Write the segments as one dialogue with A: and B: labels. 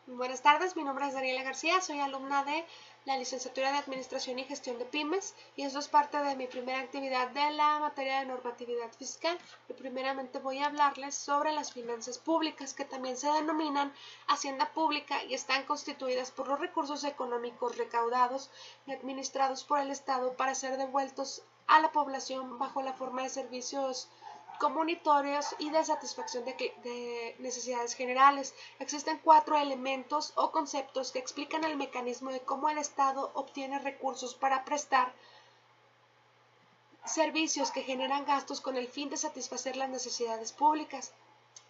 A: Buenas tardes, mi nombre es Daniela García, soy alumna de la licenciatura de Administración y Gestión de Pymes y esto es parte de mi primera actividad de la materia de normatividad fiscal. Y primeramente voy a hablarles sobre las finanzas públicas, que también se denominan hacienda pública y están constituidas por los recursos económicos recaudados y administrados por el Estado para ser devueltos a la población bajo la forma de servicios comunitorios y de satisfacción de necesidades generales. Existen 4 elementos o conceptos que explican el mecanismo de cómo el Estado obtiene recursos para prestar servicios que generan gastos con el fin de satisfacer las necesidades públicas.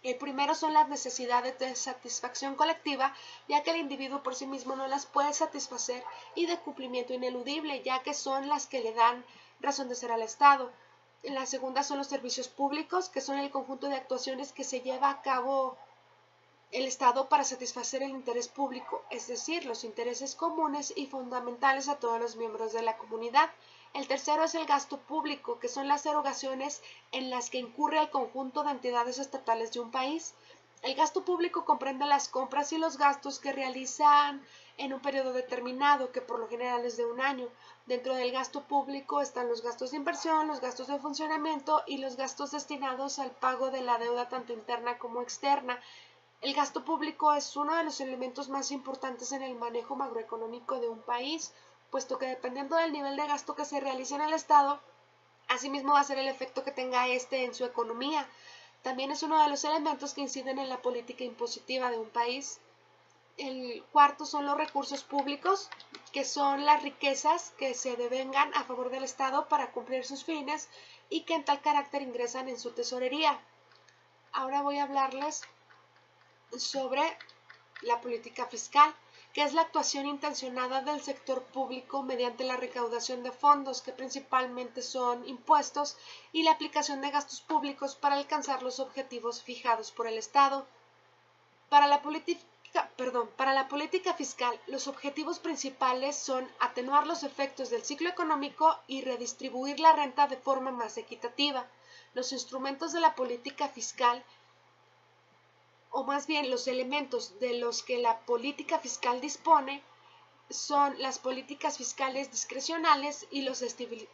A: El primero son las necesidades de satisfacción colectiva, ya que el individuo por sí mismo no las puede satisfacer, y de cumplimiento ineludible, ya que son las que le dan razón de ser al Estado. La segunda son los servicios públicos, que son el conjunto de actuaciones que se lleva a cabo el Estado para satisfacer el interés público, es decir, los intereses comunes y fundamentales a todos los miembros de la comunidad. El tercero es el gasto público, que son las erogaciones en las que incurre el conjunto de entidades estatales de un país. El gasto público comprende las compras y los gastos que realizan en un periodo determinado, que por lo general es de un año. Dentro del gasto público están los gastos de inversión, los gastos de funcionamiento y los gastos destinados al pago de la deuda tanto interna como externa. El gasto público es uno de los elementos más importantes en el manejo macroeconómico de un país, puesto que dependiendo del nivel de gasto que se realice en el Estado, asimismo va a ser el efecto que tenga este en su economía. También es uno de los elementos que inciden en la política impositiva de un país. El cuarto son los recursos públicos, que son las riquezas que se devengan a favor del Estado para cumplir sus fines y que en tal carácter ingresan en su tesorería. Ahora voy a hablarles sobre la política fiscal, que es la actuación intencionada del sector público mediante la recaudación de fondos, que principalmente son impuestos, y la aplicación de gastos públicos para alcanzar los objetivos fijados por el Estado. Para la política fiscal, los objetivos principales son atenuar los efectos del ciclo económico y redistribuir la renta de forma más equitativa. Los instrumentos de la política fiscal, o más bien los elementos de los que la política fiscal dispone, son las políticas fiscales discrecionales y los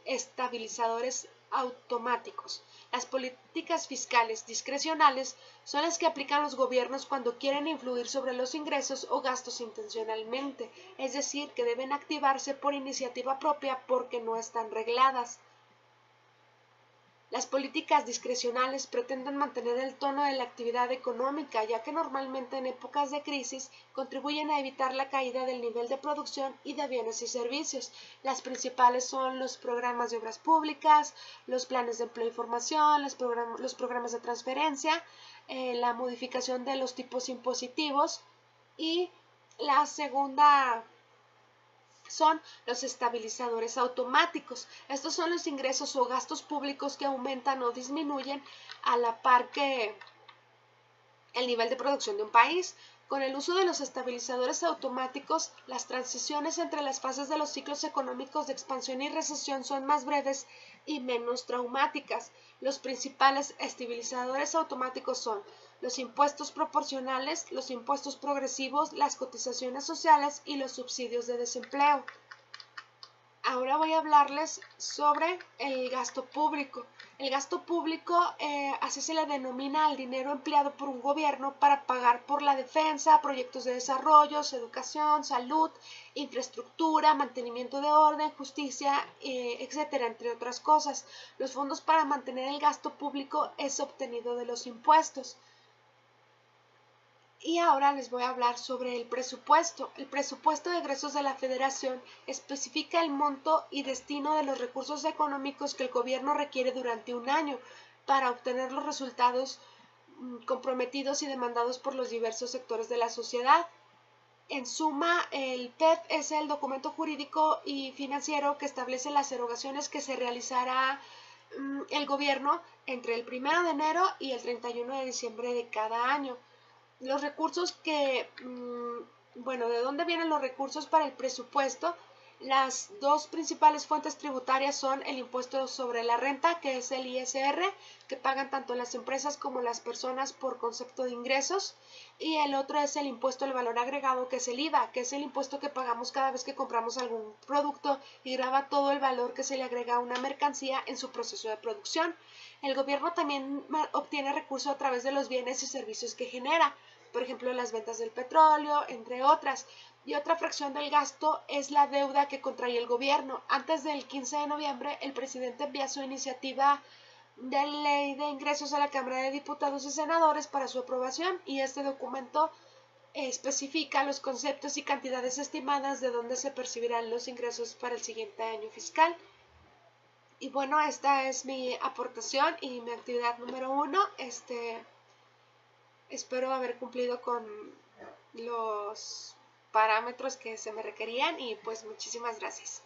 A: estabilizadores automáticos. Las políticas fiscales discrecionales son las que aplican los gobiernos cuando quieren influir sobre los ingresos o gastos intencionalmente, es decir, que deben activarse por iniciativa propia porque no están regladas. Las políticas discrecionales pretenden mantener el tono de la actividad económica, ya que normalmente en épocas de crisis contribuyen a evitar la caída del nivel de producción y de bienes y servicios. Las principales son los programas de obras públicas, los planes de empleo y formación, los programas de transferencia, la modificación de los tipos impositivos, y la segunda son los estabilizadores automáticos. Estos son los ingresos o gastos públicos que aumentan o disminuyen a la par que el nivel de producción de un país. Con el uso de los estabilizadores automáticos, las transiciones entre las fases de los ciclos económicos de expansión y recesión son más breves y menos traumáticas. Los principales estabilizadores automáticos son los impuestos proporcionales, los impuestos progresivos, las cotizaciones sociales y los subsidios de desempleo. Ahora voy a hablarles sobre el gasto público. El gasto público, así se le denomina al dinero empleado por un gobierno para pagar por la defensa, proyectos de desarrollo, educación, salud, infraestructura, mantenimiento de orden, justicia, etcétera, entre otras cosas. Los fondos para mantener el gasto público es obtenido de los impuestos. Y ahora les voy a hablar sobre el presupuesto. El presupuesto de egresos de la Federación especifica el monto y destino de los recursos económicos que el gobierno requiere durante un año para obtener los resultados comprometidos y demandados por los diversos sectores de la sociedad. En suma, el PEF es el documento jurídico y financiero que establece las erogaciones que se realizará el gobierno entre el 1 de enero y el 31 de diciembre de cada año. Los recursos que, ¿de dónde vienen los recursos para el presupuesto? Las dos principales fuentes tributarias son el impuesto sobre la renta, que es el ISR, que pagan tanto las empresas como las personas por concepto de ingresos, y el otro es el impuesto al valor agregado, que es el IVA, que es el impuesto que pagamos cada vez que compramos algún producto y grava todo el valor que se le agrega a una mercancía en su proceso de producción. El gobierno también obtiene recursos a través de los bienes y servicios que genera, por ejemplo, las ventas del petróleo, entre otras. Y otra fracción del gasto es la deuda que contrae el gobierno. Antes del 15 de noviembre, el presidente envía su iniciativa de ley de ingresos a la Cámara de Diputados y Senadores para su aprobación, y este documento especifica los conceptos y cantidades estimadas de dónde se percibirán los ingresos para el siguiente año fiscal. Y bueno, esta es mi aportación y mi actividad número 1. Espero haber cumplido con los parámetros que se me requerían y pues muchísimas gracias.